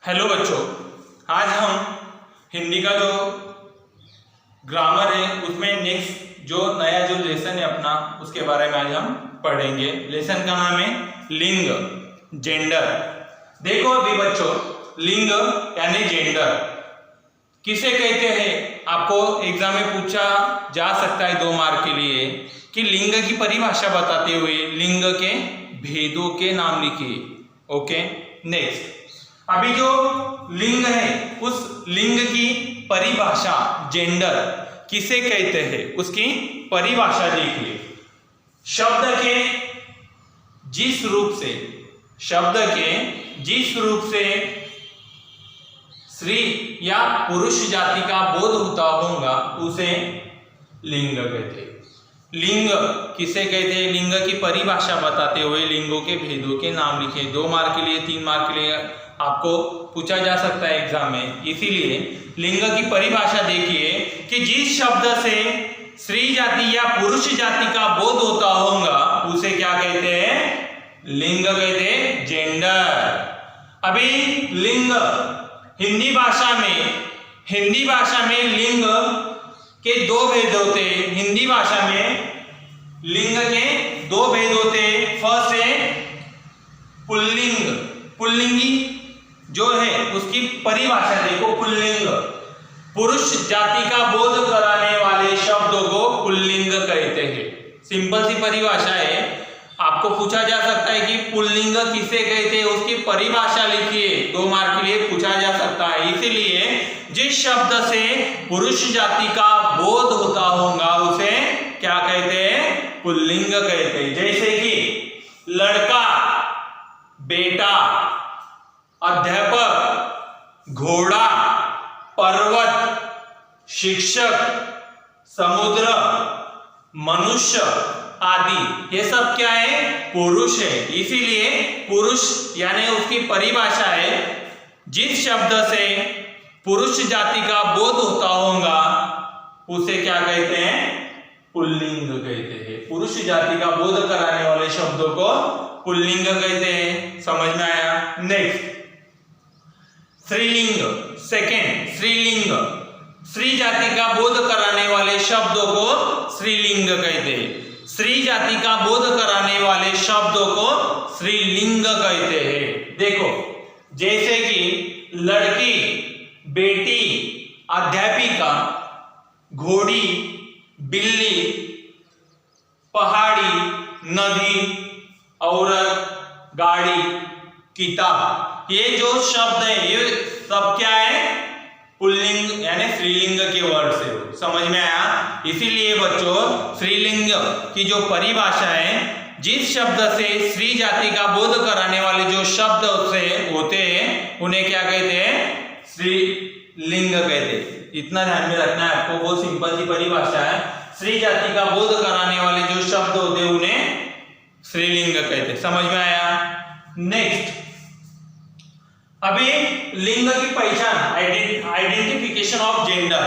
Hello बच्चों, आज हम हिंदी का जो ग्रामर है उसमें नेक्स्ट जो नया जो लेसन है अपना उसके बारे में आज हम पढ़ेंगे। लेसन का नाम है लिंग, जेंडर। देखो अभी बच्चों, लिंग यानी जेंडर किसे कहते हैं, आपको एग्जाम में पूछा जा सकता है 2 मार्क के लिए कि लिंग की परिभाषा बताते हुए लिंग के भेदों के नाम लिखिए। ओके, नेक्स्ट अभी जो लिंग है उस लिंग की परिभाषा जेंडर किसे कहते हैं उसकी परिभाषा देखिए। शब्द के जिस रूप से स्त्री या पुरुष जाति का बोध होता होगा उसे लिंग कहते हैं। लिंग किसे कहते हैं, लिंग की परिभाषा बताते हुए लिंगों के भेदों के नाम लिखे। 2 मार्क के लिए 3 मार्क के लिए आपको पूछा जा सकता है एग्जाम में, इसीलिए लिंग की परिभाषा देखिए कि जिस शब्द से स्त्री जाति या पुरुष जाति का बोध होता होगा उसे क्या कहते हैं, लिंग कहते हैं, जेंडर। अभी लिंग हिंदी भाषा में लिंग के 2 भेद होते हैं। हिंदी भाषा में लिंग के 2 भेद होते हैं। फर्स्ट है पुल्लिंग, पुल्लिंगी जो है उसकी परिभाषा देखो। पुल्लिंग पुरुष जाति का बोध कराने वाले शब्दों को पुल्लिंग कहते हैं। सिंपल सी परिभाषा है, आपको पूछा जा सकता है कि पुल्लिंग किसे कहते हैं उसकी परिभाषा लिखिए। 2 मार्क के लिए पूछा जा सकता है, इसीलिए जिस शब्द से पुरुष जाति का बोध होता होगा उसे क्या कहते हैं, पुल्लिंग कहते हैं। जैसे कि लड़का, बेटा, अध्यापक, घोड़ा, पर्वत, शिक्षक, समुद्र, मनुष्य आदि, ये सब क्या है, पुरुष है। इसीलिए पुरुष यानी उसकी परिभाषा है जिस शब्द से पुरुष जाति का बोध होता होगा उसे क्या कहते हैं, पुल्लिंग कहते हैं। पुरुष जाति का बोध कराने वाले शब्दों को पुल्लिंग कहते हैं। समझ में आया? नेक्स्ट स्त्रीलिंग। सेकेंड स्त्रीलिंग, स्त्री जाति का बोध कराने वाले शब्दों को स्त्रीलिंग कहते हैं। स्त्री जाति का बोध कराने वाले शब्दों को स्त्रीलिंग कहते हैं। देखो जैसे कि लड़की, बेटी, अध्यापिका, घोड़ी, बिल्ली, पहाड़ी, नदी, औरत, गाड़ी, किताब, ये जो शब्द है ये सब क्या है, पुल्लिंग यानी स्त्रीलिंग के वर्ड से। समझ में आया? इसीलिए बच्चों स्त्रीलिंग की जो परिभाषा है, जिस शब्द से स्त्री जाति का बोध कराने वाले जो शब्द से होते हैं उन्हें क्या कहते हैं, स्त्रीलिंग कहते हैं। इतना ध्यान में रखना है आपको, बहुत सिंपल सी परिभाषा है। स्त्री जाति का बोध कराने वाले जो शब्द होते हैं उन्हें स्त्रीलिंग कहते हैं। समझ में आया? नेक्स्ट अभी लिंग की पहचान, आइडेंटिफिकेशन ऑफ जेंडर।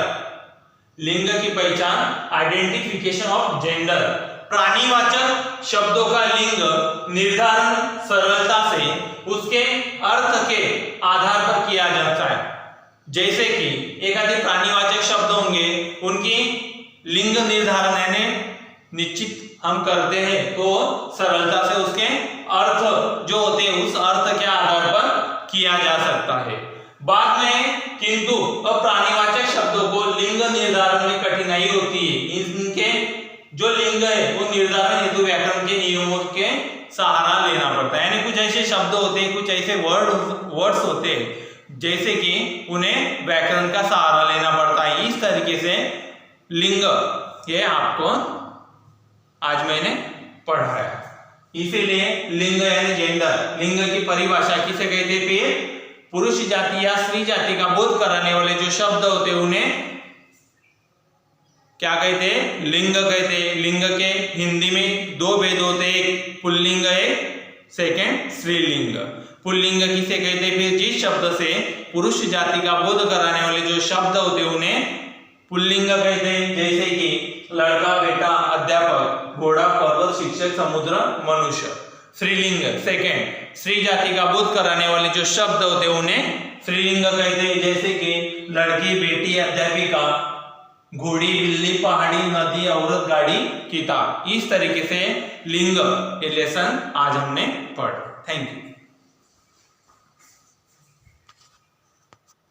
लिंग की पहचान, आइडेंटिफिकेशन ऑफ जेंडर। प्राणीवाचक शब्दों का लिंग निर्धारण सरलता से उसके अर्थ के आधार पर किया जाता है। जैसे कि एक आधे प्राणीवाचक शब्द होंगे, उनकी लिंग निर्धारण यानी निश्चित हम करते हैं तो सरलता से उसके अर्थ जो होते हैं उस अर्थ के आधार पर किया जा सकता है। बाद में किंतु अप्राणीवाचक शब्दों को लिंग निर्धारण में कठिनाई होती है। इनके जो लिंग है वो निर्धारण हेतु व्याकरण के नियमों के सहारा लेना पड़ता है। यानी कुछ ऐसे शब्द होते हैं, कुछ ऐसे वर्ड्स होते हैं जैसे कि उन्हें व्याकरण का सहारा लेना पड़ता है। इस तरीके से लिंग ये आपको आज मैंने पढ़ाया। इसीलिए लिंग यानी जेंडर, लिंग की परिभाषा किसे कहते हैं, पुरुष जाति या स्त्री जाति का बोध कराने वाले जो शब्द होते हैं उन्हें क्या कहते हैं, लिंग कहते हैं। लिंग के हिंदी में 2 भेद होते हैं, एक पुल्लिंग है, सेकंड स्त्रीलिंग। पुल्लिंग किसे कहते हैं, फिर जिस शब्द से पुरुष जाति का बोध कराने वाले जो शब्द होते हैं उन्हें पुल्लिंग कहते हैं। जैसे कि लड़का, बेटा, अध्यापक, घोड़ा, पर्वत, शिक्षक, समुद्र, मनुष्य। स्त्रीलिंग सेकंड, स्त्री जाति का बोध कराने वाले जो शब्द होते हैं उन्हें स्त्रीलिंग कहते हैं जैसे कि लड़की, बेटी, अध्यापिका, घोड़ी, बिल्ली, पहाड़ी, नदी, औरत, गाड़ी, किताब। इस तरीके से लिंग ये लेसन आज हमने पढ़ा। Thank you.